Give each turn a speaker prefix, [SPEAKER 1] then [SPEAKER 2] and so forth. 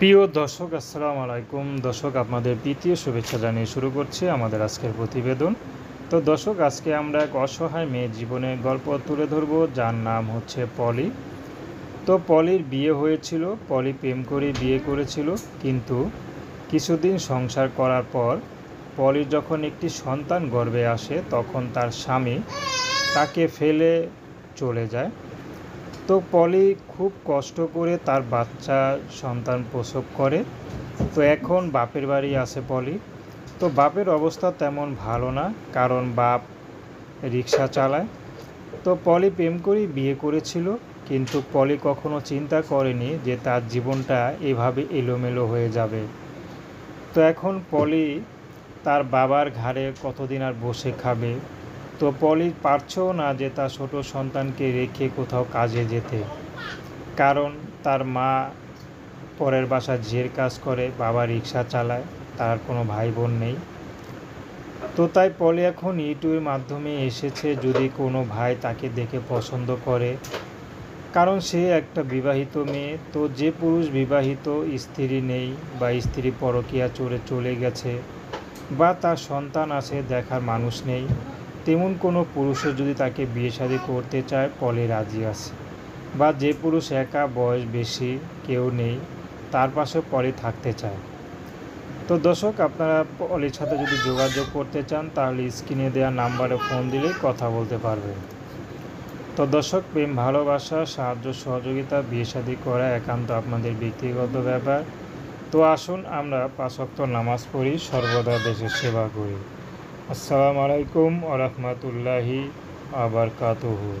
[SPEAKER 1] প্রিয় দর্শক, আসসালামু আলাইকুম। দর্শক, আপনাদের প্রীতি ও শুভেচ্ছা জানিয়ে শুরু করছি আমাদের আজকের প্রতিবেদন। তো দর্শক, আজকে আমরা এক অসহায় মেয়ের জীবনের গল্প তুলে ধরব, যার নাম হচ্ছে পলি। তো পলির বিয়ে হয়েছিল, পলি প্রেম করে বিয়ে করেছিল, কিন্তু কিছুদিন সংসার করার পর পলির যখন একটি সন্তান গর্ভে আসে তখন তার স্বামী তাকে ফেলে চলে যায়। তো পলি খুব কষ্ট করে তার বাচ্চা সন্তান প্রসব করে। তো এখন বাপের বাড়ি আছে পলি। তো বাপের অবস্থা তেমন ভালো না, কারণ বাপ রিক্সা চালায়। তো পলি প্রেম করেই বিয়ে করেছিল, কিন্তু পলি কখনো চিন্তা করেনি যে তার জীবনটা এভাবে এলোমেলো হয়ে যাবে। তো এখন পলি তার বাবার ঘাড়ে কতদিন আর বসে খাবে। তো পলি পারছেও না যে তার ছোট সন্তানকে রেখে কোথাও কাজে যেতে, কারণ তার মা পরের বাসায় ঝিয়ের কাজ করে, বাবা রিক্সা চালায়, তার কোনো ভাই বোন নেই। তো তাই পলি এখন ইউটিউবের মাধ্যমে এসেছে, যদি কোনো ভাই তাকে দেখে পছন্দ করে, কারণ সে একটা বিবাহিত মেয়ে। তো যে পুরুষ বিবাহিত, স্ত্রী নেই বা স্ত্রী পরকীয়া চলে গেছে, বা তার সন্তান আছে, দেখার মানুষ নেই, তেমন কোনো পুরুষও যদি তাকে বিয়ে শাদী করতে চায়, পলি রাজি আছে। বা যে পুরুষ একা, বয়স বেশি, কেউ নেই, তার পাশে পলি থাকতে চায়। তো দর্শক, আপনারা পলির সাথে যদি যোগাযোগ করতে চান, তাহলে স্ক্রিনে দেওয়া নাম্বারে ফোন দিলেই কথা বলতে পারবেন। তো দর্শক, প্রেম, ভালোবাসা, সাহায্য সহযোগিতা, বিয়ে শাদী করা একান্ত আপনাদের ব্যক্তিগত ব্যাপার। তো আসুন আমরা 5 ওয়াক্ত নামাজ পড়ি, সর্বদা দেশের সেবা করি। আসসালামু আলাইকুম ওয়া রাহমাতুল্লাহি ওয়া বারাকাতুহু।